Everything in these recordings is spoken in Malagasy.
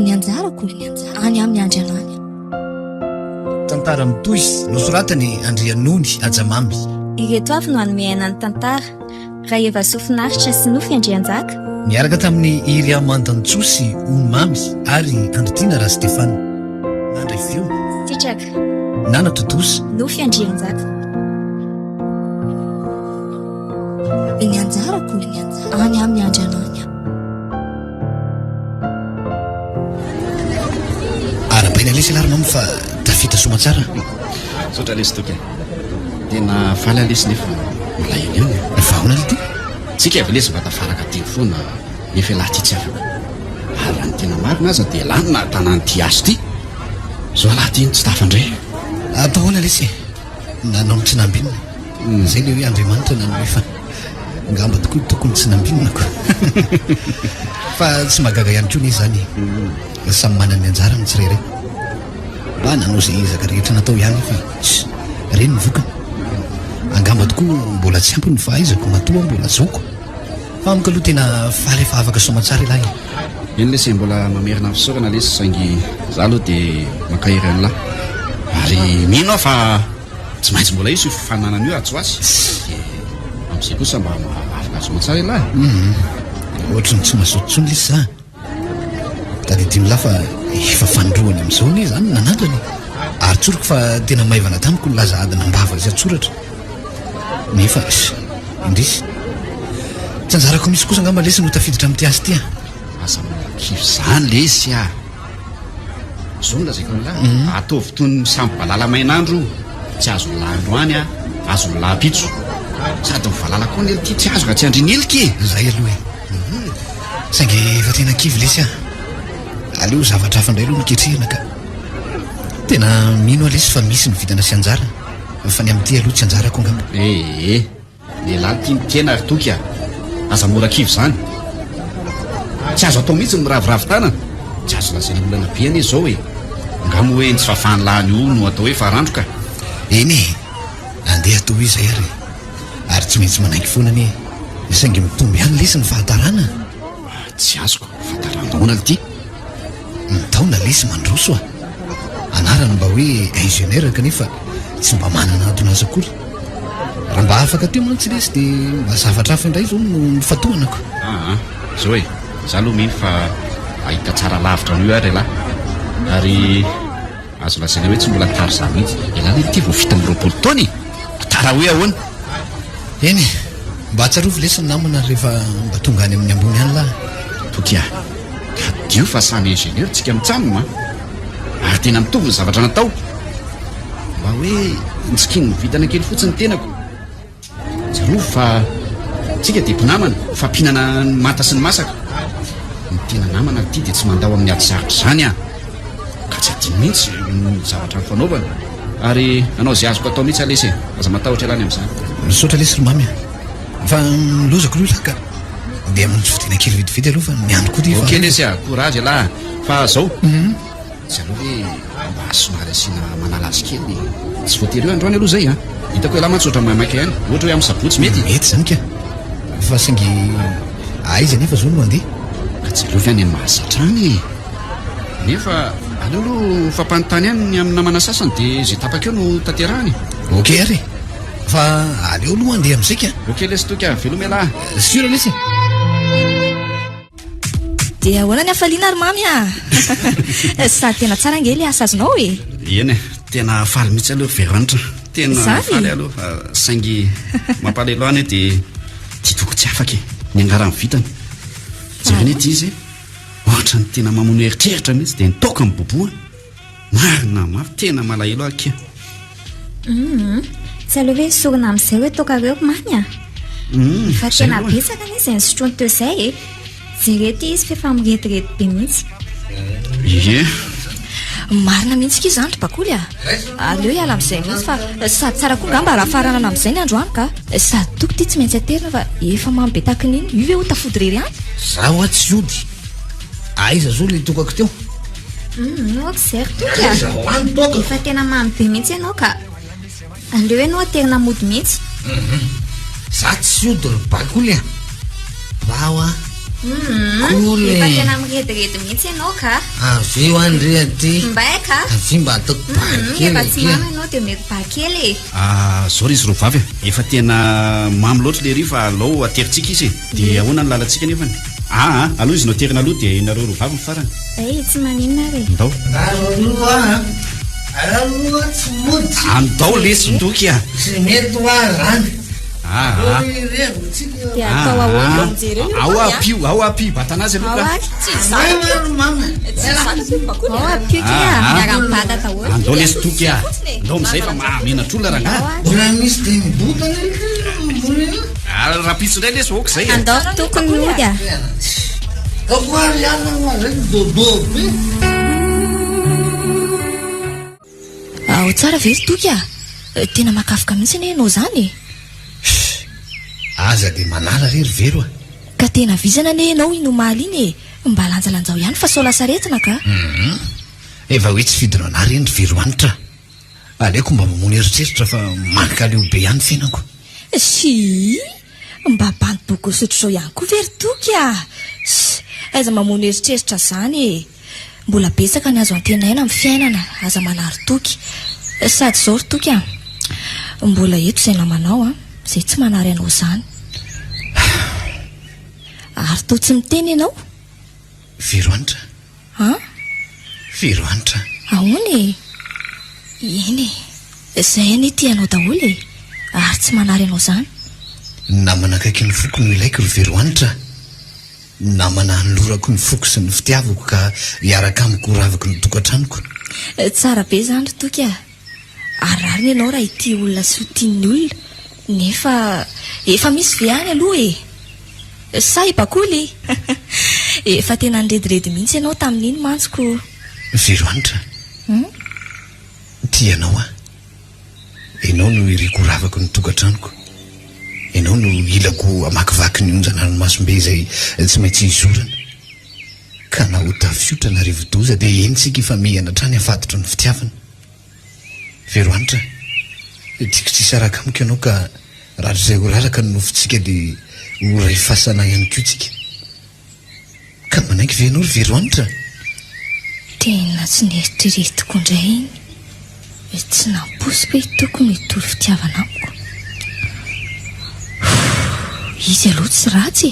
eny anjarako any amin'ny andrianany. Tantara mitoy nosoratany Andrianony Ajamamy. Ireto avy no anomeana ny tantara Raeva Sofinaritra sy Nofy Andrianjaka Miaraka tamin'ny Iria Mandantsosy Omamy ary Andritina Rastefana. Nandray feo Sitraka Nana Totosa Nofy Andrianjaka. Eny anjarako any amin'ny andrianany. Arabaina lesy larima fa tafita somatsara. Sotra lesy toky. Tena faly lesy nefa malaelo eo. Vaona le ty. Tsika avy lesy mba tafaraka teny foana nefa lahy ty tsy afaka. Ary raha ny tena marina aza dia lanina tanàny ty azo ty. Zao lahy ty tsy tafandray. Atahoana lesy. Nanao ny tsy nambinina. Zay le hoe Andriamanitra nanao efa ngamba tokoa tokony tsy nambinina koa. Fa tsy magaga ihany koa izy zany. Samy manana ny anjarany tsirairay. Mba nanao zay ezaka rehetra natao ihany fa reny ny vokany. Angamba tokoa mbola tsy ampy ny fahaizako matoa mbola zoko. Fa amiko aloha tena faly efa afaka somatsara ilahy. Eny lesy mbola mamerina fisaorana lesy saingy za aloha dia makahiry an'lahy. Ary mino aho fa tsy maintsy mbola iso fifananana io atsoasy. Am'izay kosa mba afaka somatsara ilahy. Ohatrany tsy mazototsony lesy za. Tadidiny lahy fa efa fandroany amin'izao ne zany nanandrany. Ary tsoroko fa tena maivana tamiko ny laza adina mbava izay atsoratra. Nefa indrisy tsy anjarako misy kosa ngamba lesy no tafiditra amin'ity azy ty. Asa kivy zany lesy a. Zao lazako an'lahy. Ataovy toy ny samby balala mainandro. Tsy azo landroany a, azo lapitso. Sady mivalala koa ny ty tsy azo ka tsy andriniliky. Zay aloha saingy efa tena kivy lesy a. Aleo zavatra hafa indray aloha niketrihana ka tena mino a lesy fa misy ny vidana sy anjara fa ny amin'ity aloha tsy anjarako ngamba. Ny lahy ty tena ary toky a. Aza mora kivy zany. Tsy azo atao mihitsy miravoravo tanana. Tsy azo lazaina olana be anie zao hoe ngamo hoe tsy fafany lahany io no atao hoe farandroka. Eny andeha atao izay ary tsy maintsy manaiky foana anie saingy mitomby ihany lesy ny fahatarana. Tsy azoko fahatarana ty. Taona lesy mandroso a. Anarany mba hoe ingénieur kanefa tsy mba manana atona azy akory. Raha mba afaka teo mantsy lesy dia mba zavatra hafa indray zao no fatohanako. Zao hoe za aloha mino fa ahita tsara lavitra n'io ary lahy. Ary azo lasaina hoe tsy mbola tary za mihitsy. Ilahy ty vao fita miroapolo taony. Tara hoe ahoana. Eny mba hatsarovy lesy ny namana rehefa mba tonga any amin'ny ambony any lahy. Toky a. Dio fa samy ingénieur tsika mitsamina. Ary tena mitovy ny zavatra natao. Mba hoe nitsikiny ny vitana kely fotsiny tenako. Jerov fa tsika dia mpinamana fampihinana ny manta sy ny masaka. Ny tena namana ty dia tsy mandao amin'ny ady sarotra zany a. Ka tsy adiny mihitsy ny zavatra fanaovana. Ary anao zay azoko atao mihitsy alesy. Aza matahotra ilany amin'izany. Misaotra lesy romamy fa milozako aloha lahy ka dia amin'ny fotoana kely vitivity aloha fa miandro koa ty fa. Okey lesy a, courage lahy. Fa zao tsy aloha hoe mba somary asiana manala azy kely. Tsy voatery eo androany aloha zay a. Hitako hoe lahy matsotra mamaiky ihany. Ohatra hoe amin'ny sabotsy mety. Mety zany ka. Fa saingy aiza nefa zao no andeha. Ka tsy aloha any mahasatrany. Nefa aleo aloha fampanontany ihany ny amin'ny namana sasany dia zay tapaka eo no tanterahany. Okey ary. Fa aleo aloha andeha amin'izay ka. Okey lesy toka, veloma lahy. Sura lesy. Dia ahoana ny hafaliana ary mamy a. Sady tena tsara nge le asa azonao e. Eny tena faly mihitsy aloha Veronitra. Tena faly aloha saingy mampalelo any dia ty toko tsy afaka ny angarany vitany. Jereny ty izy ohatra ny tena mamono heritreritra mihitsy dia nitoka ny boboa. Marina mafy tena malahelo aky. Tsy aloha hoe sorona amin'izay hoe tokareo mamy a. Fa tena betsaka ny izay nisotroany teo izay e. Jerety izy fefa miretirety be mihitsy. Ie. Marina mihitsy ki zany bakoly a. Aleo hiala amin'izay mihitsy fa sady tsara koa ngamba raha faranana amin'izay ny androany ka. Sady toko ty tsy maintsy aterina fa efa mamy be tahaka n'iny. Io ve ho tafody rery any? Zaho tsy ody. Aiza zao le tokako teo? Observe toka. Efa tena mamy be mihitsy ianao ka. Aleo ianao aterina mody mihitsy. Za tsy ody ry bakoly a. Bao a Cool efa e. tena mirediredy mihitsy ianao ka avy eo andre aty mbaika avy mba ataoko efa tsy bakely mamy ianao dia mety bakely zao ry izy ro vavy efa tena mamy loatra le ry fa alao ateritsika izy dia ahoana ny lalantsika nefany aloha izy no aterina aloha dia nareo ro vavy mifarany tsy maninona re andao aloha aloha tsy mody andao lesy doky sy mety ho zany dia atao ahoana mijery ao apio batanazy aloha ka tsy ao apio miara-mibata daholo andao lesy doky andao amizay fa mahamenatr'olona rangahy mbola misy dia mibotana raha pitso indray lesy oka zay andao tokony mody kakoary ana zay dodobe ao tsara very toky tena makafoka mihitsy ane ianao zany aza dia manala rery vero ka tena vizana ane ianao inomaly iny mba lanjalanjao ihany fa sao lasaretina ka efa hoe tsy fidinao ana reny veroanitra aleoko mba mamony eritreritra fa mankaleo be ihany fiainako sy mba banty-boko sotrozao ihany koa very toky aiza mamony eritreritra zany mbola betsaka ny azo antenaina amin'ny fiainana aza manary toky sady zao ry toky mbola eto izay namanao izay tsy manary anao zany ary to tsy miteny ianao veroanitra veroanitra ahoany eny izay any tianao daholo ary tsy manary anao zany namanakaiky ny foko no ilaiko ry veroanitra namana nylorako ny foko sy ny fitiavako ka hiaraka amiko ravako ny tokantranoko tsara be zany ry toky ary rary ny ianao raha ity olona sy hotian'ny olona nefa efa misy ve any aloha sa ibakoly efa tena nyrediredy mihitsy ianao tamin'iny mantsoko veroanitra tianao ianao no iriko ravako ny tokantranoko ianao no ilako amakivaky ny onjana ranomasombe izay tsy maintsy izorana ka na ho tafiotra na rivodoza dia enitsika efa mihana trany afatotra ny fitiavana veroanitra tiako tsisy araka amiko ianao ka raha izay ho raraka ny nofontsika dia ho ray fasana ihany koa tsika ka manaiky ve ianao ry veroanitra tena tsy neritreretiko indray iny tsy namposiko hoe tokony hitory fitiavana amiko izy aloha tsy ratsy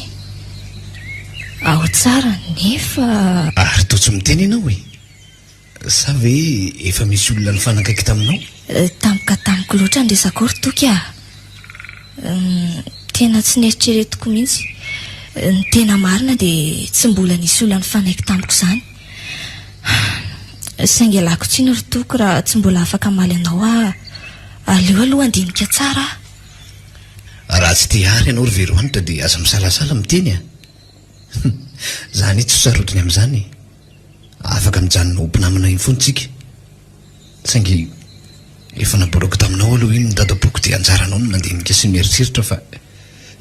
ao tsara nefa ary to tsy miteny ianao sa ve efa misy olona ny fanakaiky taminao tamika tamiko loatra nresako ry toky tena tsy neritreretiko mihitsy ny tena marina dia tsy mbola nisy olona ny fanaiky tamiko zany saingy alako tsiny ry toky raha tsy mbola afaka maly anao aleo aloha andinika tsara raha tsy te ary ianao ry veroanitra dia aza misalasala miteny zany tsy sarotiny amin'izany afaka mijanona ompinamina iny fontsika saingy efa naborako taminao aloha iny nydadaboko dia anjaranao no nandinika sy mieritreritra fa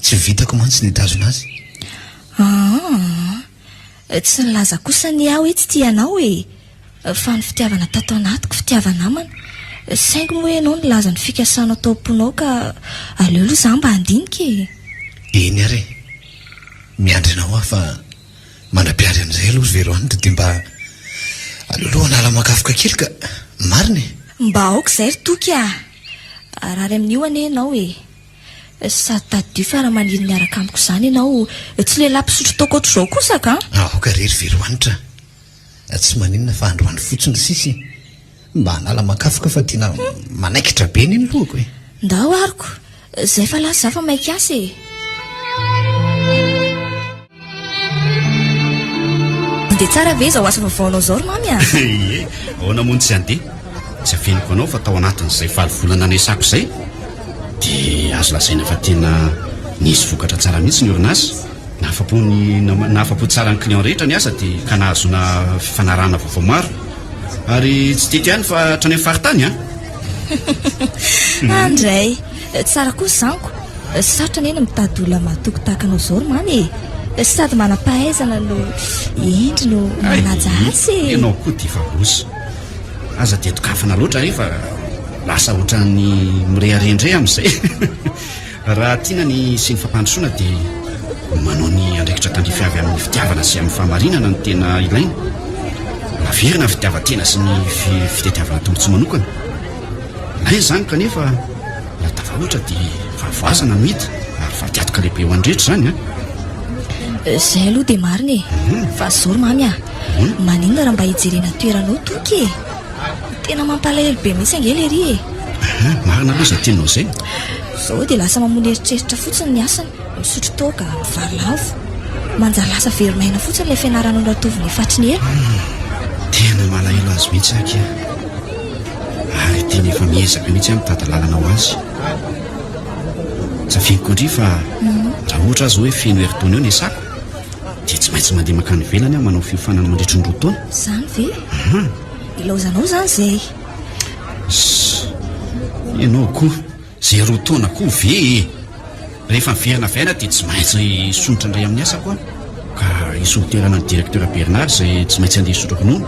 tsy vitako mantsy ny tazona azy tsy nilaza kosa ny aho tsy tianao fa ny fitiavana tato anatiko fitiavanamana saingy moa ianao nilaza ny fikasanao taomponao ka aleo aloha za mba handinika eny ary miandry anao fa manam-piary an'izay aloha veroanitra dia mba aleoloha nala makafoka kely ka marina mba aoka izay ry toky rary amin'io ane ianao sady tadio fa raha maniry niaraka amiko izany ianao tsy lehilahy mpisotro taoko ohatr'izao kosa ka aoka rery veroanitra tsy maninona fa androany fotsiny sisy mba hanala makafoka fa tiana manaikitra be ny lohako ndao ariko izay fa lasa za fa mainky asy dia tsara ve zao asa vaovaonao zao ry mamy ahoana mony tsy andeha tsy afeniko anao fa tao anatin'izay valivolana nesako izay dia azo lasaina fa tena nisy vokatra tsara mihitsy ny orinasa nahafapo tsara ny client rehetra ny asa dia ka nahazona fifanarahana vaovao maro ary tsy tety ihany fa hatrany amin'ny faritany andray tsara kosa zaniko sarotra ny ena mitady olona mahatoky tahaka anao zao ry mamy sady manam-pahaizana no endry no manaja asy ianao koa dia fabosy aza dia tokafana loatra rehefa lasa ohatrany mireharendray amin'izay raha tiana ny sy ny fampandrosoana dia manao ny andraikitra tandrifiavy amin'ny fitiavana sy amin'ny fahamarinana ny tena ilaina, naverina fitiavatena sy ny fitetiavana tombontso manokana. Na izany kanefa la tavahoatra dia vavoazana no hita ary fatiatoka lehibe ho andretra zany zay aloha dia marina fa zory mamy maninona raha mba hijerena toeranao toky tena mampalahelo be mihitsy angely ery marina aloha izay tenao zay. Zao dia lasa mamono eritreritra fotsiny ny asany, misotro toaka, mivary lavo, manjary lasa verimaina fotsiny ilay fianarana no ratoviny fatriny ela. Tena malahelo azy mihitsy aky ary tena efa miezaka mihitsy mitady lalana ho azy. Safiako indri fa raha ohatra azy hoe feno herintaona eo ny asako dia tsy maintsy mandeha makany velany aho manao fiofanana mandritry ny roa taona. Zany ve? Ilaozanao zany zay. Ianao koa zay roa taona koa ve rehefa miverina vaina dia tsy maintsy sonitra indray amin'ny asako aho ka isoliterana ny directeur Bernard izay tsy maintsy andeha hisotra ronono.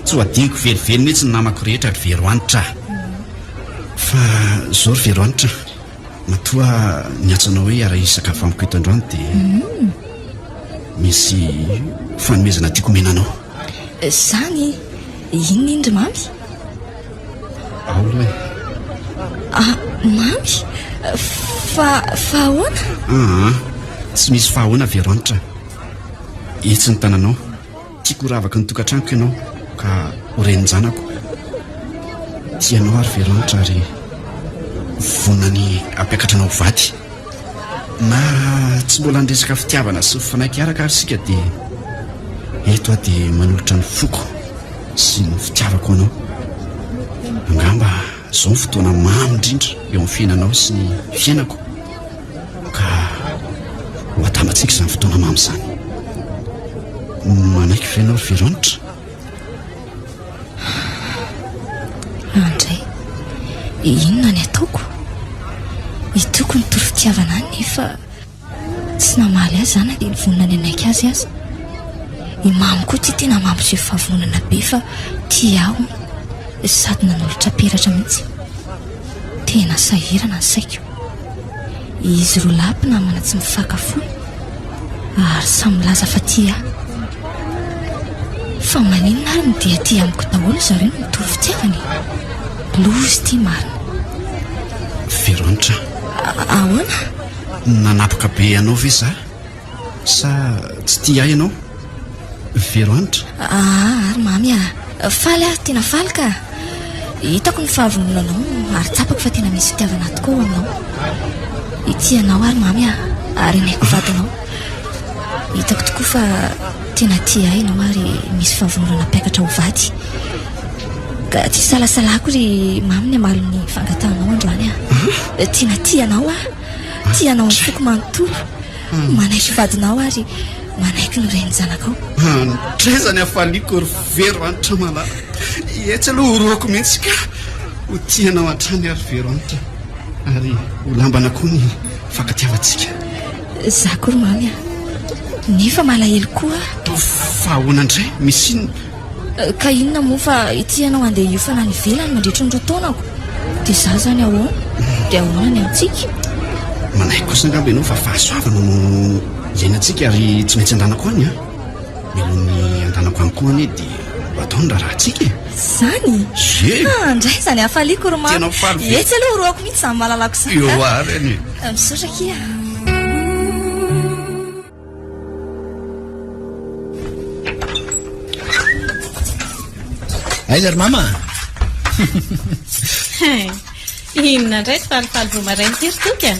Tsy ho adiniko velively mihitsy ny namako rehetra ry Veroanitra fa zao ry Veroanitra matoa niatsanao hoe ara-isy sakafo amiko eto androany dia misy fanomezana tiako menanao. Zany inona indry mamy? Aolo mamy fahoana? Tsy misy fahoana Veroanitra. Etsy ny tananao tiako ravaka ny tokantranoko ianao ka horenin-janako. Tianao ary Veroanitra ary vonany ampiakatra anao vady na tsy mbola andresaka fitiavana sy fanaiky araka ary sika dia eto aho dia manolotra ny foko sy ny fitiavako anao. Angamba zao ny fotoana mamy indrindra eo amin'ny fiainanao sy ny fiainako ka ho atambatsika izany fotoana mamy izany. Manaiky fiainao ry Veroanitra. Andray, inona ny ataoko? Itoko ny toro fitiavana any nefa tsy namaly azy zany dia nivonona ny anaiky azy aza. I mamy koa ty tena mampiseho fahavonana be fa tia aho sady nanolotra peratra mihitsy. Tena sahirana ny saiko. Izy roa lahy namana tsy mifakafoy ary samy milaza fa tia aho. Fa maninona ary ny dia tia amiko daholo zareo no toro fitiavany. Lozy ty marina. Veroanitra, ahoana? Nanapoka be ianao ve za sa tsy tia ahy ianao Veroanitra? Ary mamy faly aho, tena faly ka. Hitako ny fahavononanao ary tsapako fa tena misy fitiavana tokoa aminao. Itianao ary mamy ary naiko vadinao. Hitako tokoa fa tena tia ahy ianao ary misy fahavononana ampiakatra ho vady. Ka tsy salasalako ry mamy ny amaly ny fangatanao androany tena tianao tianao ny foko manontolo manaiky vadinao ary manaiky ny reny zanakao. Trezany afaliko ry Veroanitra malala. Etsy aloha horoako mihitsy ka ho tianao hatrany ary Veroanitra ary ho lambana koa ny fankatiavantsika. Za koa ry mamy nefa malahelo koa. Fahoana indray misy inona? Ka inona moa fa itianao andeha hiofana ny velany mandritra ny roa taonako dia za zany ahoana dia ahoana ny amintsika. Manaiky kosa angamba ianao fa fahasoavana no iainantsika ary tsy maintsy andanako any milony andanako any koa any dia ataony raharantsika zany andray zany hafaliako ry mamy. Etsy aloha roako mihitsy zany mahalalako sa eo ary any misaotra kia. Aiza ry mama? Inona indray tsy falifaly vao marainy ty ry toka?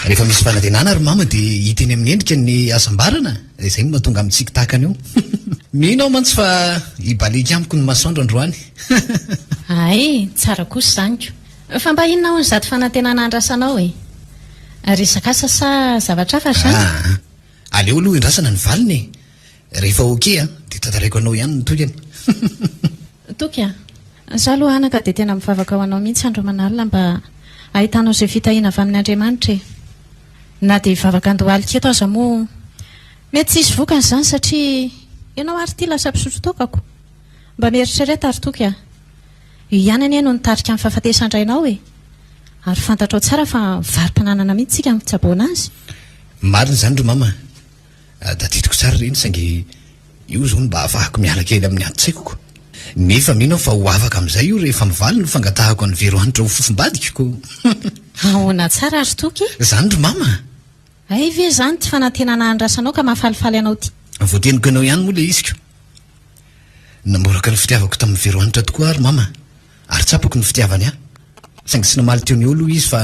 Rehefa misy fanantenana ry mama dia hiteny amin'ny endrika ny asambarana izay no mahatonga amintsika tahaka an'io. Mino aho mantsy fa hibalika amiko ny masoandro androany. Ay, tsara kosa zaniko. Fa mba inona ho ny zato fanantenana andrasanao e? Resaka asa sa zavatra hafa zany? Aleo aloha indrasana ny valiny. Rehefa okey dia tantaraiko anao ihany ny tokany. Toka, za aloha anaka dia tena mivavaka ho anao mihitsy andro manalina mba ahitanao izay fitahiana avy amin'ny Andriamanitra e. Na dia hivavaka andohalika eto aza moa mety tsisy vokany izany satria ianao ary ty lasa mpisotro tokako. Mba mieritrereta ary toka. Io ihany anie no nitarika amin'ny fahafatesandrainao e. Ary fantatrao tsara fa varim-pananana mihitsy tsika amin'ny fitsaboana azy. marina zany ro mama da titiko tsara reny saingy io zao no mba afahako miala kely amin'ny antsaikoko nefa mino fa ho afaka amin'izay io rehefa mivaly no fangatahako any veroanitra ho fofombadikiko ahoana tsara ary toky zany ro mama ay ve zany ty fanantenana andrasanao ka mahafalifaly anao ty voateniko anao ihany moa le iziko namoraka ny fitiavako tamin'ny veroanitra tokoa ary mama ary tsapako ny fitiavany ahy saingy sy namaly teo ny olo izy fa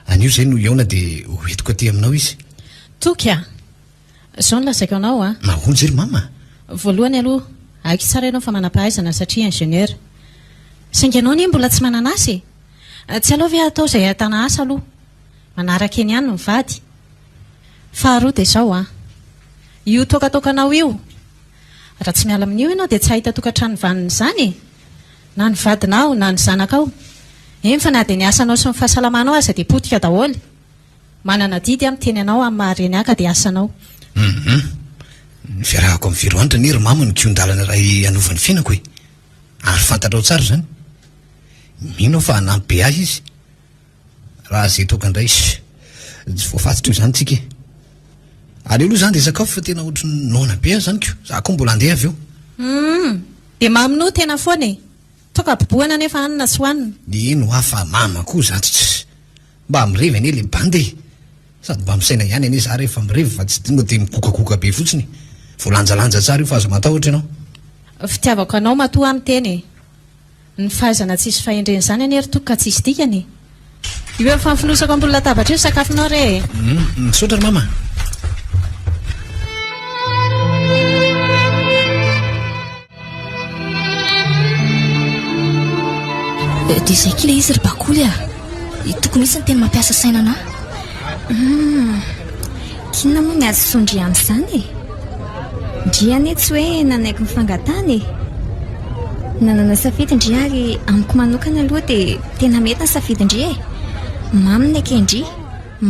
anio zay no eona dia hoentiko aty aminao izy toky a zao no lazaiko anao a mahony zay ry mama voalohany aloha aiky tsara ianao fa manam-pahaizana satria ingénieur saingy ianao nie mbola tsy manana asy tsy aloha ve atao izay ahitana asa aloha manaraka eny ihany no mivady faharoa dia izao a io tokatokanao io raha tsy miala amin'io ianao dia tsy ahita tokantrano vaniny izany na ny vadinao na ny zanakao eny fa na dia ny asanao sy ny fahasalamanao aza dia potika daholo manana didy amin'ny teny anao amin'ny mahareny aka dia asanao ny fiarahako amin'ny veroanitra ny ry mama ny kion-dalana ray anovany fiainako e ary fantatrao tsara zany mino fa hanampy be ahy izy raha zay tokandray tsy voafatitra io zany tsika ary aloha zany dia sakafo fa tena ohatry nona be ahy zany ko za koa mbola andeha avy eo dia mamino tena foana e toka biboana nefa hanina tsy hohanina ino hafa mama koa zatsy tsy mba mirevy ane le bandy sady mba misaina ihany ane za rehefa mirevy fa tsy dingo dia mikokakoka be fotsiny voalanjalanja tsara io fa azo matahotra ianao fitiavako anao matoa amin'ny teny ny fahaizana tsisy fahendreny zany ane ry toka tsisy dikany io efa mifinosako ambony latabatra io sakafonao re misaotra ry mama dia izay kila izy ry bakoly a tokony misy ny tena mampiasa sainana kinona moa ny azo sondry amin'izany e ndriany tsy hoe nanaiky mifangatany e nanana safidy indri ary amiko manokana aloha dia tena mety ny safidy indri e maminy akendry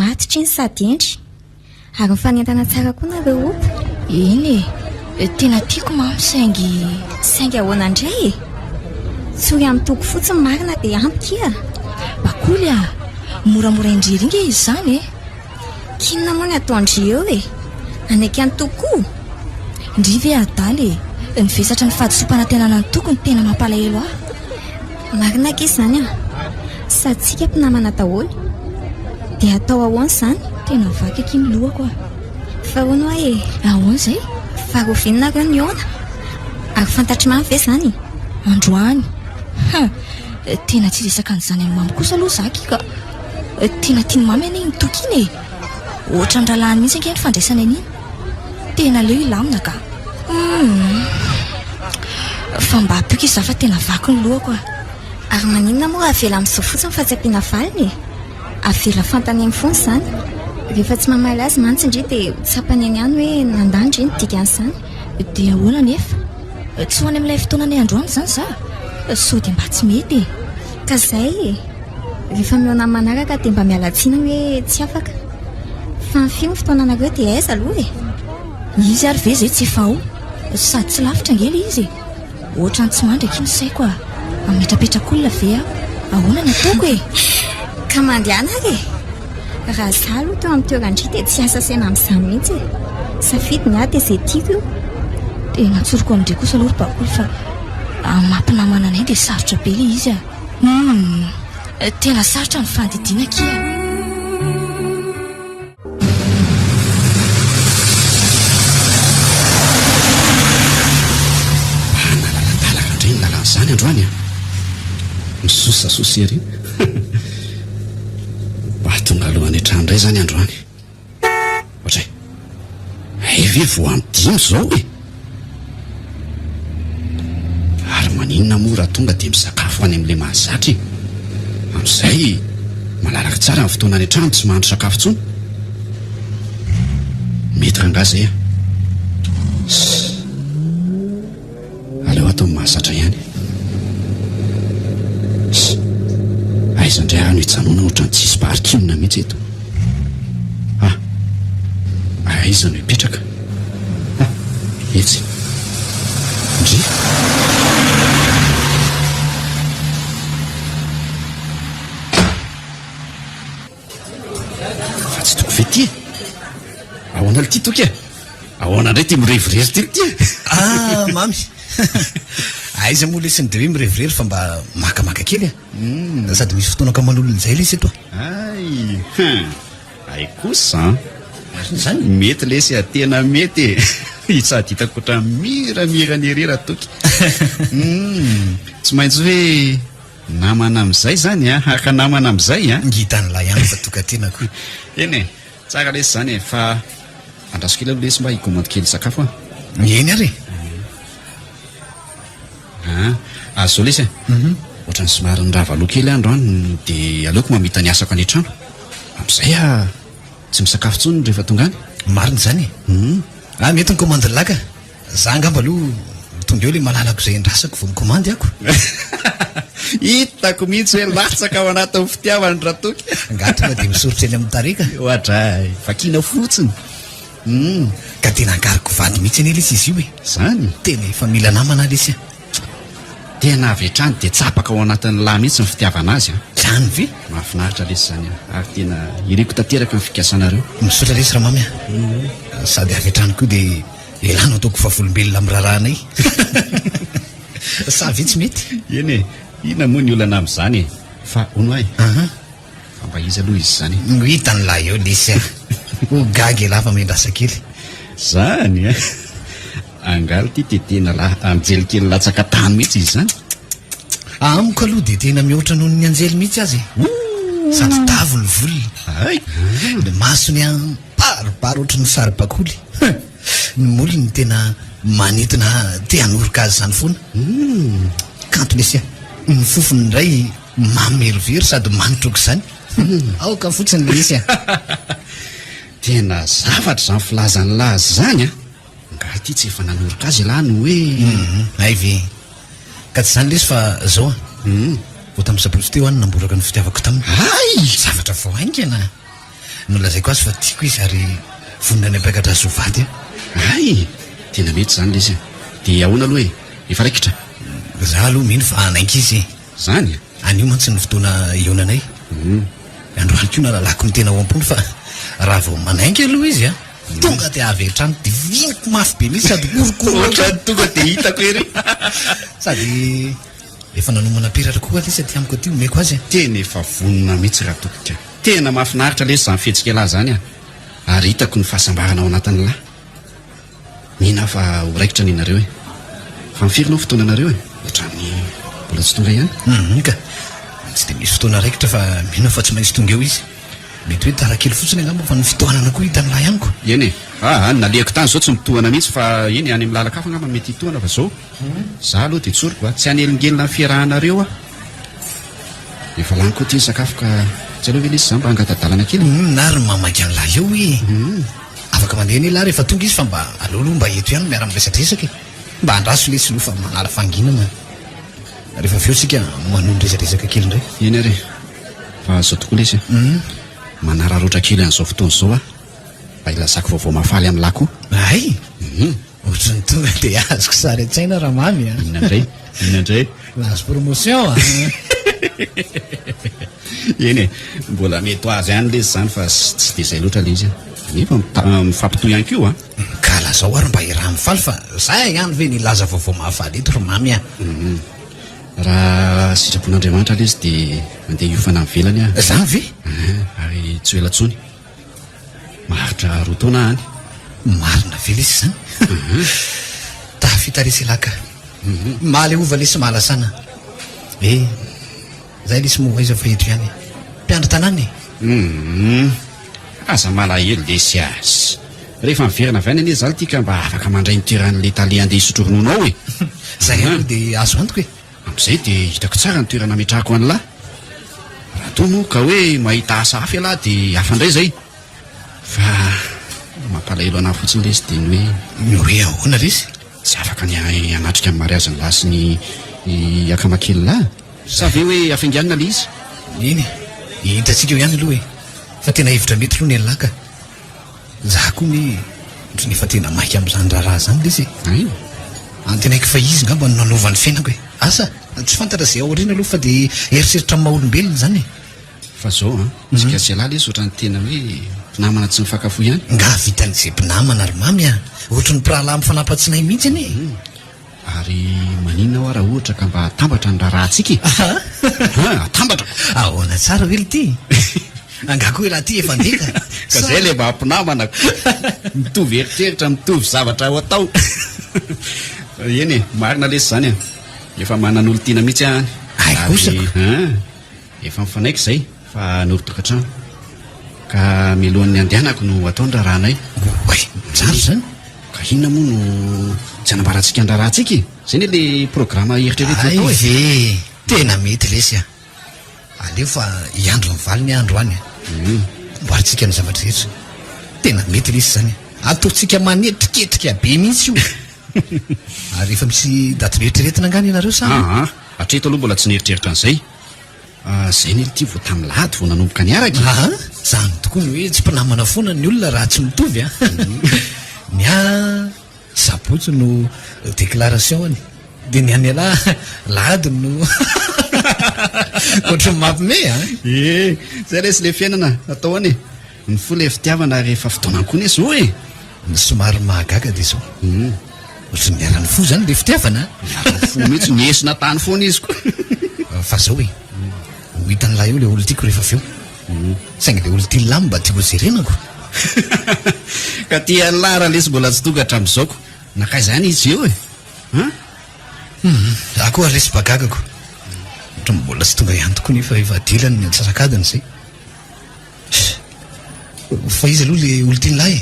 matitry ny sady endry ary mifanentana tsara koa nareo opo eny e tena tiako mamy saingy ahoana indray e tsory amin'ny toko fotsiny marina dia ampikia bakoly a moramora indriringa izy zany e kinona moa ny ataondry eo e anaiky any tokoa ndry ve adaly e nivesatra ny fahadisompana tenana ny tokony tena mampalahelo ahy marina ka izy zany a sady tsika mpinamana daholo dia atao ahoany zany tena vaky aky ny lohako a fa hono a e ahoana izay farovinina reo ny ona ary fantatry mamy ve zany androany tena tsy resaka an'izany amin'ny mamy kosa aloha zaky ka tena tiany mamy ane ny tokiny e ohatra ny rahalahany mihitsy anke ny fandraisana an'iny tena leo ilamina ka fa mba apiko izy za fa tena vaky ny lohako a ary maninona moa avela amin'izao fotsiny fa tsy ampiana valiny e avela fantany amin'ny fony zany rehefa tsy mamaly azy mantsy indri dia tsapany any ihany hoe nandandry iny dikan'izany dia ahoana nefa tsy hoany amin'ilay fotoana ny androany zany za sao dia mba tsy mety e ka izay e rehefa mihoana amin'ny manaraka dia mba mialatsiana hoe tsy afaka fa mifio ny fotoananareo dia aiza aloha e izy ary ve zay tsy efa ho sady tsy lavitra ngely izy ohatra ny tsy mandraky ny saiko a ametrapetrakolona ve aho ahoana ny ataoko e ka mandehana ary e raha za aloha teo amin'ny toerandry dia tsy asa saina amin'izany mihitsy e safidy ny ahy dia izay tiako io tena tsoroko amindray kosa aloha ry bakoly fa mampinamana anay dia sarotra be le izy a tena sarotra ny fandidiana kia nalalandalaka indray ny lalan'izany androany a misosasosy ery mba tonga alohan'ny trano indray zany androany ohatray ve vo amidimy zao e ary maninona moa raha tonga dia misakafo any amin'ilay mahazatra amin'izay malalaka tsara ny fotoana any an-trano tsy mahandro sakafo tsony mety ranga zay a aleo atao mahazatra ihany aiza indray ano hitsanona ohatra ny tsisy paharkinina mihitsy eto aiza no hipetraka etsy ndry fa tsy toko fety ahoana ly ty toky e ahoana indray ty mirevirery ty ty mamy aiza moa lesiny de hoe mirevirery fa mba makamaka kely sady misy fotoana ka man'olon'izay lesy eto ay kosa zany mety lesy tena mety sady hitakotra miramira ny herera toky tsy maintsy hoe namana am'izay zany haka namana am'izay ngitan'lay ihany fa toka tenako eny e tsara lesy zany e fa andraso kely alo lesy mba hikomande kely sakafo eny ary azao lesy ohatrany somary ny ravaloha kely andro any de aleoko mamita ny asako any trano am'izay tsy misakafo tsony rehefa tonga any marina zany mety ny commande laka za ngamba aloha tonga eo le malalako zay ndrasako vo mikomandy ako hitako mihitsy hoe latsaka ao anatin'ny fitiavany ratoky ngatonga de misorotra eny amin'ny tarika ohatray vakina fotsiny ka tena angariko vandy mihitsy eny lesy izy io e zany tena efa mila namana lesy tena avy hatrany de tsapaka ao anatin'ny lahy mihitsy ny fitiavana azy zany ve mahafinaritra lesy zany ary tena ireko tanteraka ny fikasanareo misotra lesy raha mamy sady avy hatrany koa de elano ataoko fahavolombelona amin'ny rarahanay sa ve tsy mety eny e ina moa ny olana am'izany fa ono ay fa mba izy aloha izy zany no hitany lahy eo lesy ho gagy elafa mendrasa kely zany angalo ty tetena lahy anjelikely latsaka tany mihitsy izy zany amiko aloha de tena mihoatra noho ny anjely mihitsy azy sady tavo ny volony ay de masony paripary ohatry ny saribakoly ny molony tena manitina te hanoroka azy zany foana kanto lesy ny fofony indray mamerivery sady manitroko zany aoka fotsiny lesy tena zavatra zany filazany lazy zany ngahy ty tsy efa nanoroka azy lahy no hoe ay ve ka tsy zany lesy fa zao vo tamin'ny sabotsy teo any namboraka ny fitiavako taminy ay zavatra vao aingana no lazaiko azy fa tiako izy ary vonina ny apaikatra sovady ay tena mety zany lesy de ahoana aloha e efa raikitra za aloha mino fa anainky izy zany anio mantsy ny fotoana ionanay androany ko na lalako ny tena ao am-pony fa raha vao manainky aloha izy tonga de avy trano de viniko mafy be mihitsy sady orokorotrany tonga de hitako ery sady efa nanomana piratra koa lesy aty amiko aty omeko azy tena efa vonona mihitsy raha tokoka tena mahafinaritra lesy zany fihetsika lahy zany ary hitako ny fahasambarana ao anatin'ny lahy mihina fa horaikitra ninareo fa mifirinao fotoana anareo ohatrany mbola tsy tonga ihany ka tsy de misy fotoana raikitra fa mihina fa tsy maintsy tonga eo izy mety hoe tarakely fotsiny angamba fa ny fitohanana koa hitan'ny lahy ihany ko eny e nalehako tany zao tsy mitohana mihitsy fa eny any amin'ny lalakafa angamba mety hitohana fa zao za aloha de tsoriko tsy hanelingelina ny fiarahanareo efa lany koa ty ny sakafo ka tsy aloha ve lesy za mba angatadalana kely nary mamaky any lahy eo afaka mandeha ny lahy rehefa tonga izy fa mba aleoloha mba eto ihany miara miresadresaka mba andraso lesy loha fa manala fanginana rehefa veo sika manony resadresaka kely indray eny ary fa zao tokoa lesy manararoatra kely an'izao fotoana zao mba ilazako vaovao mafaly amin'ny lahy koa ay ohatrany tonga de azoko sary an-tsaina raha mamy inandray lazo promotion eny e mbola mety azy ihany lesy zany fa tsy de zay loatra le izy nefa mifampitoy ihany kio ka lazao ary mba iraha mifaly fa zay ihany ve nilaza vaovao mahafaly eto ry mamy raha sitrapon'Andriamanitra lesy de mandeha hiofana mivelany zany ve ary tsy ho elatsony maharitra roa taona any marina ve lesy zany tafita lesy laka maly ova lesy mahalasana zay lesy moa aiza fa eto ihany mpiandra tanany aza malahelo lesy azy rehefa miverina avy any anie zaly tika mba afaka mandray ny toeran'le talia andeha hisotro rononao zay aloha de azo antoko am'izay de hitako tsara ny toerana metrahako any lahy raha toa moa ka hoe mahita asa hafy alahy de hafa indray zay fa mampalahelo anahy fotsiny lesy de ny hoe ahoana lesy tsy afaka ny anatrika amin'ny mariazy ny lasy ny akamakely lahy sa ve hoe afainganina le izy eny hitantsika eo ihany aloha fa tena hevitra mety aloha ny alaka za koa ny otrany efa tena maiky am'izany raharaha zany lesy antenaiko fa izy ngamba no nanaovan'ny fiainako asa tsy fantatra zay aoriana aloha fa de eritreritra amin'ny maha olombelona zany fa zao tsika tsy alahy lesy ohatrany tena hoe mpinamana tsy mifakafo ihany nga vitan'izay mpinamana ary mamy a ohatra ny mpirahalahy mifanampatsinay mihitsy ane ary manina aho raha ohatra ka mba atambatra ny raharahantsika atambatra ahoana tsara vely ty angako hoe raha ty efa ndeka ka zay le mba hampinamanako mitovy eritreritra mitovy zavatra ho atao eny e marina lesy zany a efa manan'olo tiana mihitsy any efa mifanaiko zay fa norotokantrano ka milohan'ny andehanako no ataony raharanay oay tsara zany ka inona moa no tsy anambarantsika ny raharantsika zay ne le programa eritreretra ve tena mety lesy a aleo fa iandro mivaly ny andro any mboarintsika ny zavatra rehetra tena mety lesy zany ataontsika manetriketrika be mihitsy io ary efa misy daty rehetraretina angany ianareo sa hatreto aloha mbola tsy nieritreritra an'izay zay ny ty vo tamin'ny lahady vo nanomboka ny araky zany tokoa ny hoe tsy mpinamana foana ny olona raha tsy mitovy a ny a sabotsy no déclaration any de ny any ala lahady no ohatry ny mampime zay resy le fiainana atao any ny fo le fitiavana rehefa fotoanankoa nesy ho ny somary mahagaga de zao ohatry ny miarany fo zany le fitiavana fo mihitsy niesina tany foana izy koa fa zao hoe ho hitan'ny lahy eo le olo tiako rehefa aveo saingy le olo ty lamy mba tiako zerenako ka tian'ny lahy raha lesy mbola tsy tonga hatramin'izaoko nakay zany izy eo akoa resy bagagako ohatra mbola tsy tonga ihany tokoa nefa efa dilany ny antsasakadiny zay fa izy aloha le olo ty ny lahy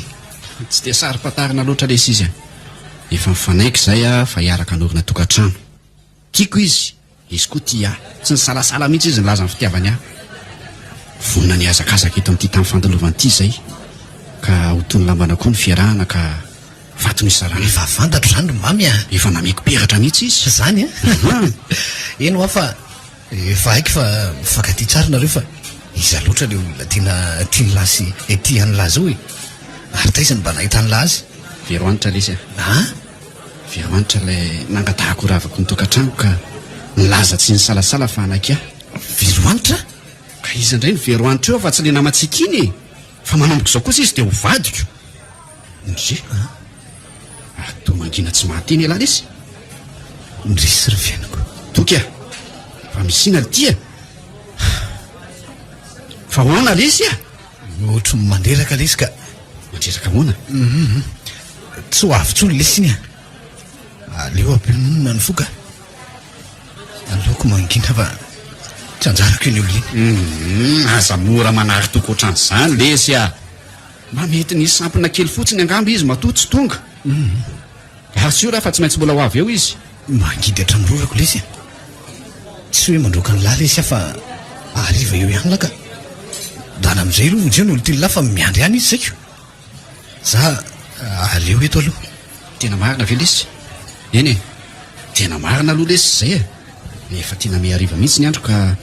tsy de sary-patarina loatra lesy izy efa mifanaiko zay fa hiaraka anorina tokantrano tiako izy koa tia tsy ny salasala mihitsy izy nilaza ny fitiavany ahy vonina ny azakazaka eto amin'ity tamin'ny fandalovanyity zay ka hotony lambana koa ny fiarahana ka vatony isarana efa vantatro zany ro mamy a efa nameko peratra mihitsy izy zany eno a fa efa haiky fa mifankaty tsara nareo fa iza loatra le olona tiany lasy tiany lahy zao ary taizany mba nahitany lahy azy veroanitra lesy veroanitra le nangatahako ravako ny tokantrano ka nilaza tsy ny salasala fa anaiky veroanitra ka izy indray ny veroanitra eo fa tsy le namatsika iny fa manomboka izao kosa izy de ho vadiko ndre to mangina tsy mahateny ela lesy ndresy ry fiainako toky fa misina le tia fa hoana lesy ohatra mandreraka lesy ka mandreraka hoana tsy ho avitsolo lesy iny aleo ampimonina ny foka aleoko mangina fa tsy anjarako iny olo iny aza mora manary toko ohatran'izany lesy mba mety nisy sampina kely fotsiny angamba izy matoa tsy tonga ary sy io raha fa tsy maintsy mbola ho avy eo izy mangidy hatramororako lesy tsy hoe mandroaka ny lahy lesy fa ariva eo ihany laka dana am'izay aloha vonjeo ny olo ty lahy fa miandry ihany izy zaiko za aleo eto aloha tena marina ve lesy eny tena marina aloha lesy zay efa tena miariva mihitsy ny andro ka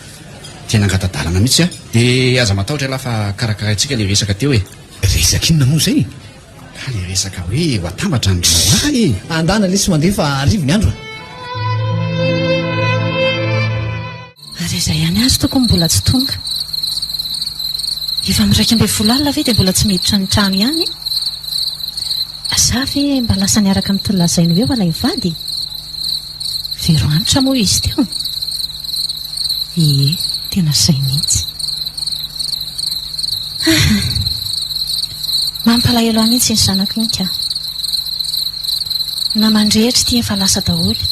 tena angatadalana mihitsy de aza matahotra laha fa karakaraintsika le resaka teo resaka inona moa zay ka le resaka hoe ho atambatra ny rahay andana lesy mandeha fa arivo ny andro ary izay ihany azy tokony mbola tsy tonga efa miraika ambe folala ve de mbola tsy miditra ny trano ihany sa ve mba lasa niaraka amin'ny tolazainy hoe hoalay vady veroanitra moa izy teo tena zay mihitsy mampalahelo ahy mihitsy ny zanako iny ka na mandrehitra ty efa lasa daholo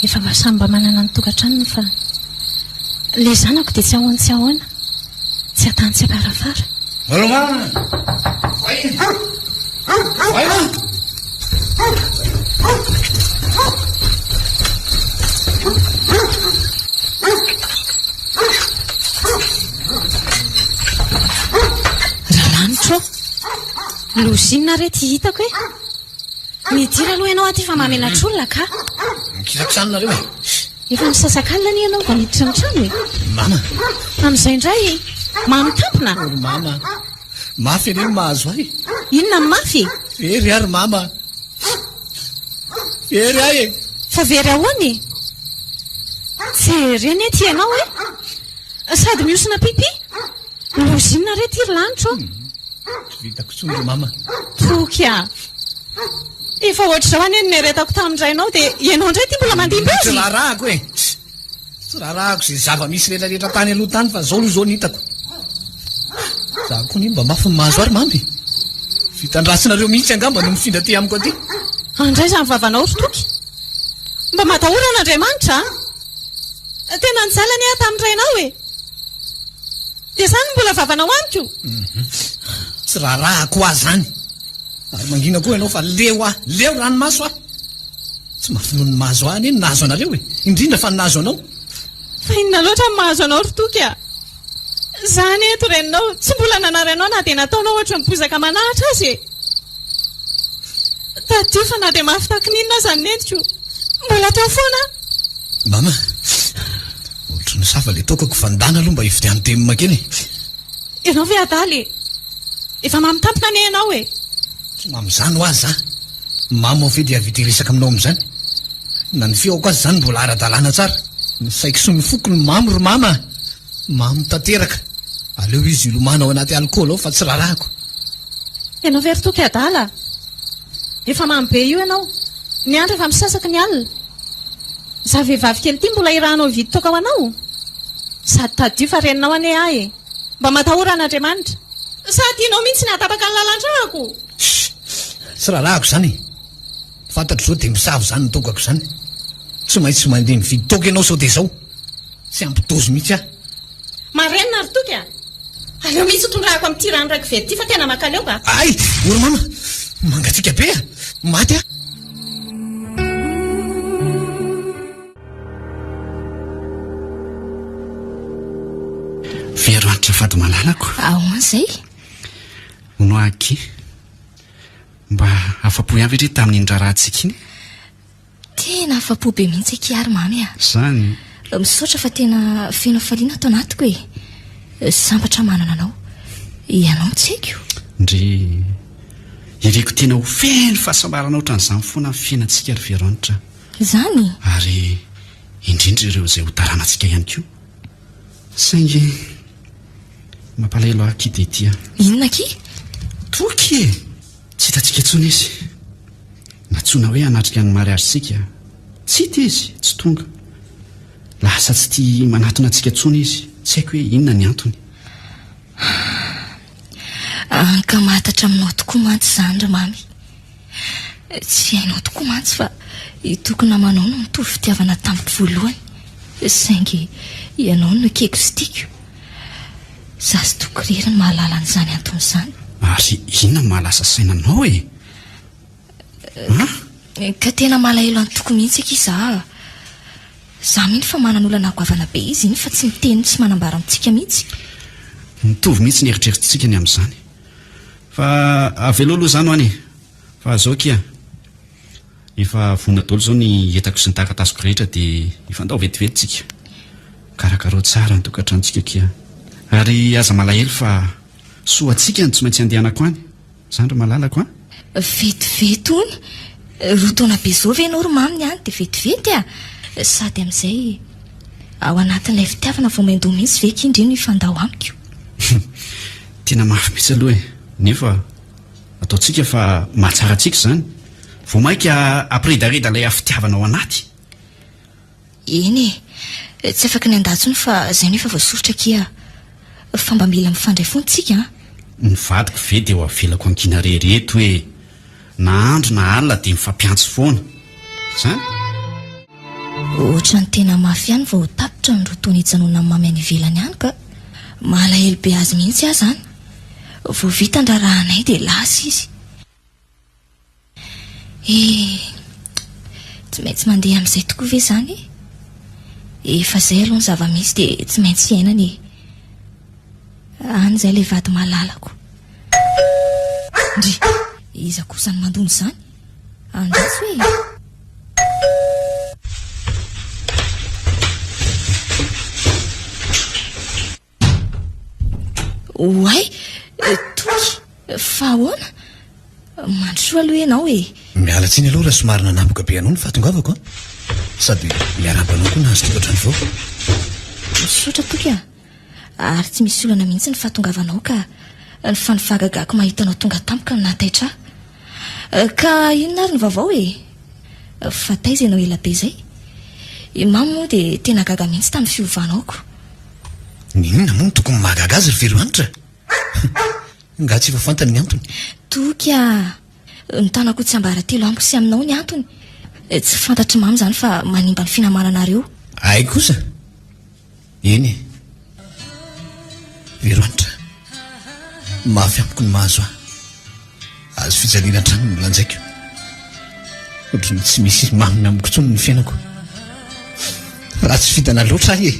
efa mba samy mba manana ny tokantranony fa le zanako de tsy ahoany tsy ahoana tsy atany tsy aparafara rahalanitro lozinina rety hitako midira aloha ianao aty fa mamenatr'olona ka mikisaksanonareo efa misasakalina ny ianao mba miditra ny trano mama amin'izay indray mamitampona mama mafy reny mahazo ahy inona ny mafy very ary mama very ahy fa very ahoany tsy reny ty ianao sady miosina pipi lozinina rety ry lanitro vitako tsondro mama. Toky a efa ohatr'izao any eny neretako tamin'irainao dia ianao indray ty mbola mandimby Tsy azy raharahako e. Tsy raharahako izay zava-misy rehetrarehetra tany aloha tany fa zao aloha zao nitako. Za koa ny mba mafy mahazo ary mamy. Vitandrasinareo mihitsy angamba no mifindra ty amiko aty. andray izany vavanao ry Toky mba matahorana Andriamanitra tena nizalany aho tamin'irainao e dia izany mbola vavanao amiko. Tsy raharahako azy zany. Ary mangina koa ianao fa leo ranomaso aho. Tsy mahafinony mahazo any eny nahazo anareo e. Indrindra fa nahazo anao. Fa inona loatra ny mahazo anao ry Toky a zany eto reninao tsy mbola nanarainao na dia nataonao ohatra mibozaka manahitra azy e tadio fa na dia mafitaky ninona zany nentiko mbola tao foana. Mama, ohatra ny safa le tokako fandana aloha mba hividiany temima kely. Ianao ve adaly efa mamitampina ny ianao e. Tsy mamizany ho azy za. Mama ao ve dia avity resaka aminao amin'izany. Na ny fiaoko azy zany mbola ara-dalàna tsara. Ny saiko sy ny foko ny mamy ry mama. Mamy tanteraka. Aleo izy ilomana ao anaty alikaola ao fa tsy rarahako. Ianao ve ry Toky adala efa mamy be io ianao ny andro efa misasaky ny alina. Za vehivavy kely ty mbola irahanao vidy toka ho anao sady tadio fa reninao ane ahy e mba matahorana Andriamanitra sa tianao mihitsy ny atapaka ny lalan-drahako. Tsy rarahako zany. Fantatro zao dia misavo zany ny tokako zany. Tsy maintsy mandeha mividy toka ianao sao dia zao. Tsy ampitozo mihitsy aho. Marenina ry Toky a aleo mihitsy tondrahako amin'ity rano raiky vety ty fa tena makaleo ka. Ay, oro mama, mangatsika be a. Maty a. Vero antitra fady malalako. Ahoan'izay? Hono aky mba afa-po ihany vetre tamin'ny indrarantsika iny. Tena afa-po be mihitsy akiary mamy a. Zany Misaotra fa tena feno faliana atao anatiko e. Sambatra manana anao. Ianao tsy haiko. ndry ireko tena ho feno fahasambarana ohatran'izany foana amin'ny fiainantsika ry Vero antitra. Zany? Ary indrindra ireo izay ho taranantsika ihany koa. Saingy mampalahelo aky dia tia. Inona ki? Toky e! Tsy hitantsika intsony izy. Natsoina hoe hanatrika ny mariazysika. Tsy hita izy, tsy tonga. Lasa tsy tia manatona antsika intsony izy. Tsy haiko hoe inona ny antony. Ankamatatra aminao tokoa mantsy zany ry mamy. Tsy hainao tokoa mantsy fa tokony namanao no mitovy fitiavana tamiko voalohany. Saingy ianao no keko sy tiako. Za sy toko rery ny mahalala an'izany antony izany. Ary inona no mahalasa sainanao e? Ka tena malahelo any toko mihitsy aky za. Za mihitsy fa manan'olana goavana be izy iny fa tsy miteny tsy manambara amintsika mihitsy. Mitovy mihitsy ny eritreritrintsika ny amin'izany. Fa avelo aloha izany ho any. Fa zao kia efa vonona daholo zao ny entako sy ny taratasiko rehetra dia ifandao vetivety tsika. Karakaro tsara ny tokantranontsika kia. Ary aza malahelo fa soatsika ny tsy maintsy andehanako any. Zany ry malalako a? Vetivety ony? Rotona be zao ve ianao ry mamy any dia vetivety a? Sady amin'izay ao anatin'ilay fitiavana vao maindoha mihitsy ve kindriny ifandao amiko. Tena mafy mihitsy aloha e. Nefa ataontsika fa mahatsaratsika izany. Vao mainka ampiredareda ilay fitiavana ao anaty. Eny e, tsy afaka ny andatsony fa izay nefa voasorotra kia fa mba mila mifandray fontsika. Ny vadiko ve dia ho avelako ankina rehereto hoe na andro na alina dia mifampiantso foana. Zany? Ohatra ny tena mafy ihany vao tapitra ny rotony hijanona amin'ny mamy any ivelany ihany ka malahelo be azy mihitsy aho zany. Vao vita ndrarahanay dia lasa izy. Tsy maintsy mandeha amin'izay tokoa ve zany? Efa izay aloha ny zava-misy dia tsy maintsy iainany. Any izay ilay vady malalako. Ndry, iza kosa ny mandony izany? Andatsy hoe. Oay, Toky, fa ahoana? Mandrosoa aloha ianao e. Miala tsiny aloha raha somary nanapoka be anao ny fahatongavako a. Sady miarabanao koa nahazo tokatrano vao. Misaotra Toky a. Ary tsy misy olana mihitsy ny fahatongavanao ka ny fanifagagako mahitanao tonga tampoka ny nataitra ka inona ary ny vaovao fa taiza ianao ela be zay mamy moa dia tena gaga mihitsy tamin'ny fiovanaoko. Inona moa tokony mahagaga azy ry Veroanitra? Nga tsy efa fantany ny antony. Toka ny tanako tsy ambaratelo amiko sy aminao ny antony. Tsy fantatry mamy zany fa manimba ny finamananareo. Ay kosa. Eny. Veroanitra. Mafy amiko ny mahazo aho. Azo fijaliana trano ny lanjaiko. Ohatrany tsy misy mamy amiko tsony ny fiainako. Raha tsy fitana loatra ahy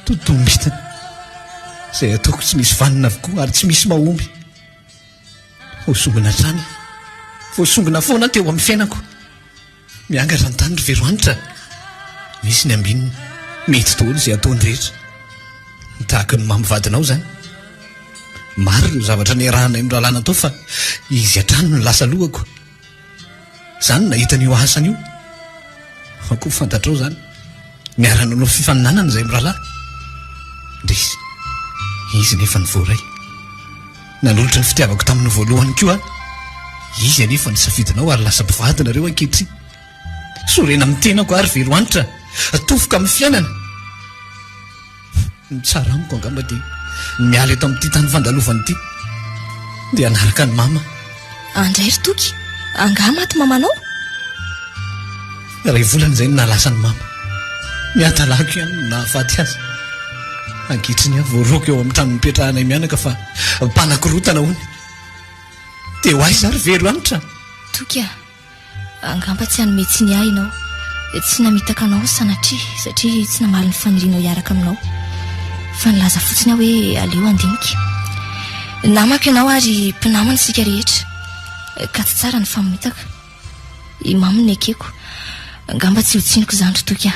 totombitana. Izay ataoko tsy misy vanina avokoa ary tsy misy mahomby. Voasongona trany. Voasongona foana teo amin'ny fiainako. Miangatra ny tany ry Veroanitra. Misy ny ambininy. Mety daholo izay ataony rehetra. Tahaka ny mamivadinao zany. Maro ireo zavatra niarahana amin'ny rahalahy natao fa izy hatrany ny lasa lohako. Zany nahita n'io asany io. Ako fantatrao zany. Miara-nanao fifaninanana izay amin'ny rahalahy. Ndrisy. Izy nefa ny voaray. Nanolotra ny fitiavako tamin'ny voalohany koa. Izy anefa ny safidinao ary lasa mpivadinareo ankehitriny. Sorena amin'ny tenako ary Veroanitra. Atofoka amin'ny fiainana. Ny tsara amiko angamba dia miala eto amin'ity tany fandalovany ity dia anaraka ny mama. Andray ry Toky, anga maty mamanao? Ray volana izay no nalasa ny mama. Miatalako ihany no nahafaty azy. Ankehitriny aho voaroko eo amin'ny trano mipetrahanay mianaka fa mpanakorotana hony. Dia ho aiza ry Veroanitra? Toky angamba tsy hanome tsy ny ahy ianao. Tsy namitaka anao sanatria satria tsy namaly ny fanirianao hiaraka aminao. Fa nilaza fotsiny aho hoe aleo andinika. Namako ianao ary mpinamana sika rehetra. Ka tsy tsara ny famomitaka. I mamy ny akeko. Angamba tsy hotsiniko izany ry Toky.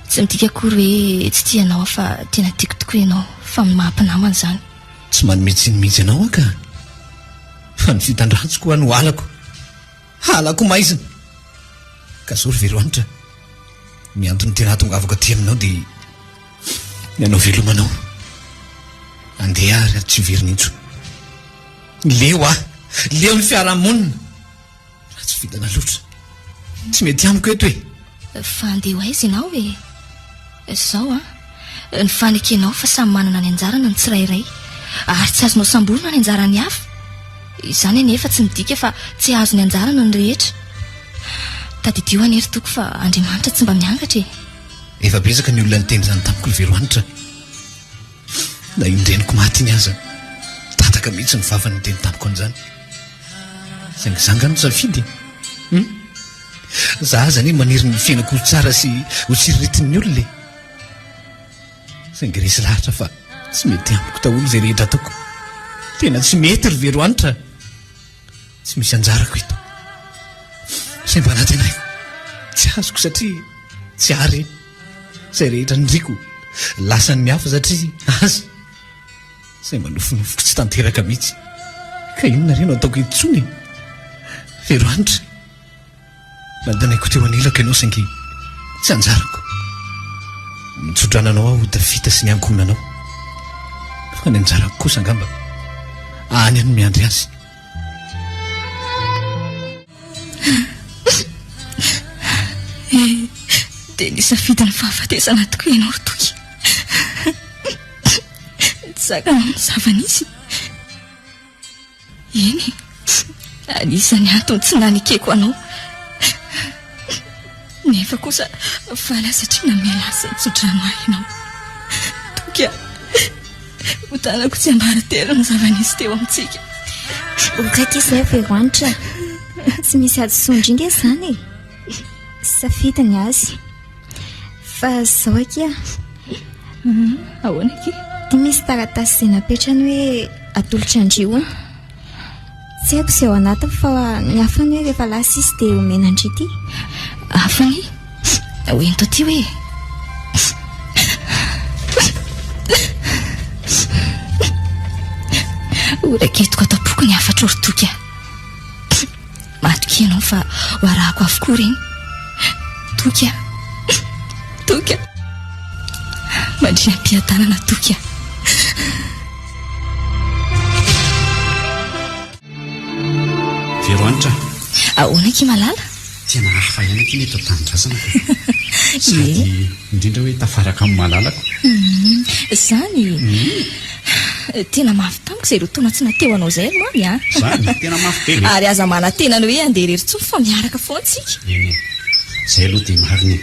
Tsy midika akory hoe tsy tianao fa tena tiako tokoa ianao fa mahampinamana izany. Tsy manome tsiny mihitsy ianao ka. Fa ny fitandratsiko ho no halako. Halako maizina. Ka zao ry Veroanitra. Ny antony tena hatongavako aty aminao dia nianao velomanao. Andeha ary tsy verina intsony. Leo leo ny fiarahamonina. Raha tsy vidana loatra. Tsy mety amiko eto fa andeha ho aiza ianao zao ny fanekenao fa samy manana ny anjarana ny tsirairay ary tsy azonao samborina ny anjarany hafa. Izany anefa tsy midika fa tsy azo ny anjarana ny rehetra. Tadidio anery toko fa Andriamanitra tsy mba miangatra Efa betsaka ny olona niteny izany tamiko ry Veroanitra. Na indreniko maty ny aza tataka mihitsy ny vavany niteny tamiko an'izany. Saingy zanga no safidy. Za zany maniry ny fiainako tsara sy ho tsiriritin'ny olona. Saingy resy lahatra fa tsy mety amiko daholo izay rehetra ataoko. Tena tsy mety ry Veroanitra. Tsy misy anjarako eto. Say mba natenako. Tsy azoko satria tsy ary. Izay rehetra niriko lasa ny hafa satria azy. Say mba nofinofiko tsy tanteraka mihitsy. Ka inona reno ataoko itsony. Veroanitra. Nandanayko teo anilako ianao saingy tsy anjarako. Mitsotrananao aho ho tafita sy ny ankonanao. Fa ny anjarako kosa angamba any any miandry azy. Dia nisafidy ny fahafatesana tokoa ianao ry Toky. Tsaka zavanizy. Eny, anisany antony tsy nanikeko anao. Nefa kosa vala satria namelasa nitsodrano ahy ianao. Toky ho tanako tsy ambaratelo ny zavanizy teo amintsika. Okaky izay Veroanitra. Tsy misy ady sondringa izany safidiny azy. Fa zao akia. Ahoana akia? Dia misy taratasy izay napetrany hoe atolotra andrio. Tsy haiko izay ao anatiny fa ny hafany hoe rehefa lasa izy dia omena andrity. Hafany? Hoento aty hoe oraketoko atapoko ny hafatra ry Toky. Matroka ianao fa ho arahako avokoa reny. Toky Toky mandry ampiadanana Toky. veroanitra ahoana ky malala tena hafa ihany aky ny eto tanindrazana sady indrindra hoe tafaraka amin'ny malalako zany tena mafy tamiko izay ireo taona tsy nateo anao izay mamy a zany tena mafy be ary aza manantenany hoe andeha irery tsony fa miaraka foantsika eny izay aloha dia mariny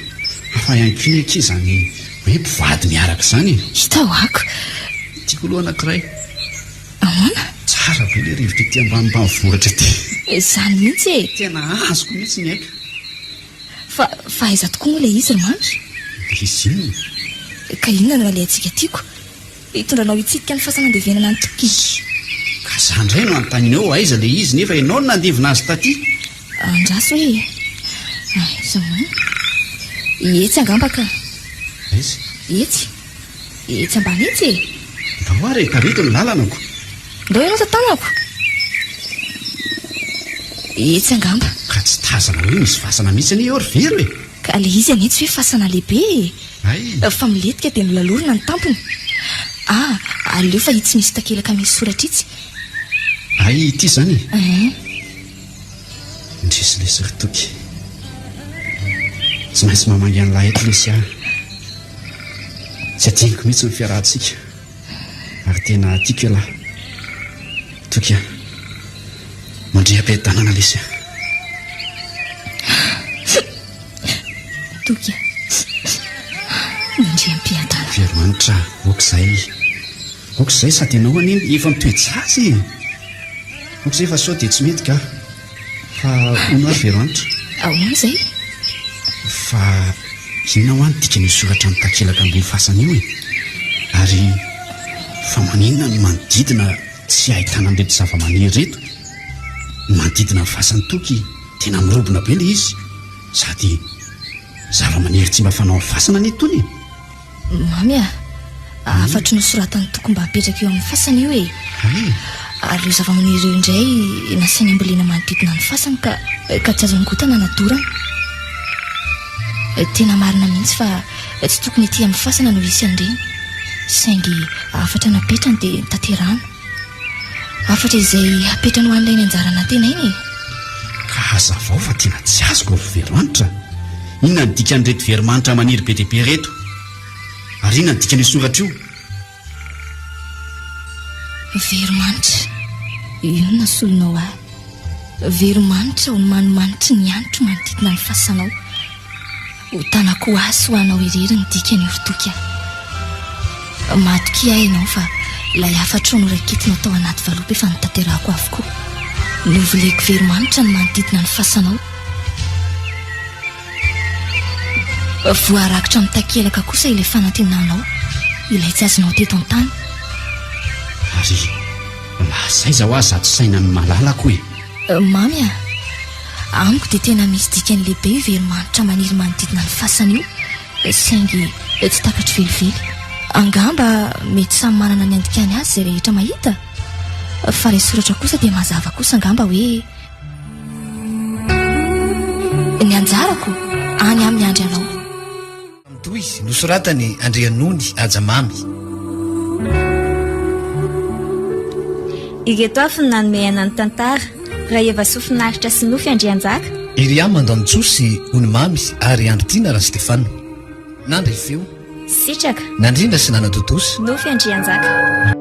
hafa ihany koa ny aky zany hoe mpivady miaraka zany hitao ako tiako aloha anankiray ahoana tsara be le rivotra ty ambanimbany voratra ty zany mihitsy e tena azoko mihitsy ny aika fa aiza tokoa moa ilay izy ry mamy izy iny ka inona no alay antsika tiako hitondranao hitsidika ny fahasanandevenana ny toky ka zany ray no anontanina eo aiza le izy nefa ianao no nandevina azy taty andraso hoe zao etsy angambaka aiza etsy ambany etsy e mba ho ary tareto ny lalanako ndao ianao tatanako etsy angamba ka tsy tazana hoe misy fasana mihitsy ny eo ry very e ka le izy anetsy hoe fasana lehibe ay fa miletika dia nolalorina ny tampony aleo fa itsy misy takelaka misy soratra itsy ay ity zany ndresy lesy ry toky tsy maintsy mamangy an'lahy eto lesy ahy tsy adiniko mihitsy ny fiarahantsika ary tena tiako ialahy toky a mandre am-piadanana lesy a toky mandre am-piadana veromanitra okizay sady ianao aniny efa mitoejazy okizay fa sao dia tsy mety ka fa ono ary veromanitra ahoana izay fa inona ho any tika ny soratra ny takelaka ambony fasana io e ary fa maninona ny manodidina tsy ahitana an'ireto zava-maniry reto ny manodidina ny fasany toky tena mirobona be le izy sady zava-maniry tsy mba fanao amin'ny fasana ny tony mamy afatry no soratany toko mba apetraka eo amin'ny fasana io e ary io zava-maniry io indray nasiany ambolena manodidina ny fasana ka tsy azo ngotana nadorana tena marina mihitsy fa tsy tokony ety amin'ny fasana no isy an'ireny saingy afatra napetrany dia tanterana afatra izay apetrany ho an'ilay ny anjarana tena iny e ka aza vao fa tena tsy azoko ry veromanitra inona ny dika an'ireto veromanitra maniry be dehibe reto ary inona ny dika ny soratra io veromanitra inona solonao ahy veromanitra ho ny manimanitra ny antro manodidina ny fasanao ho tanako asy ho anao irery ny dika ny oritoky ahy matoky ahy ianao fa ilay afatra no raiketiny atao anaty valopa efa nitanterahako avokoa novoleko veromanitra ny manodidina ny fasanao voarakitra amin'ny takelaka kosa ilay fanantenanao ilay tsy azonao teto an-tany ary lazaiza ho azy zato saina ny malalako e mamy amiko dia tena misy dikany lehibe io veromanitra maniry manodidina ny fasana io saingy tsy takatry velively angamba mety samy manana ny andikany azy izay rehetra mahita fa ilay soratra kosa dia mazava kosa angamba hoe ny anjarako any amin'ny andry anao toy nosoratany Andrianony Ajamamy ireto afy ny nanomehana ny tantara raha eva sofinaritra sy nofy Andrianjaka Iriam Mandantsosy Onimamy ary Androtina Ra Stefano nandra ifeo sitraka nandrindra sy nanadotosy nofy Andrianjaka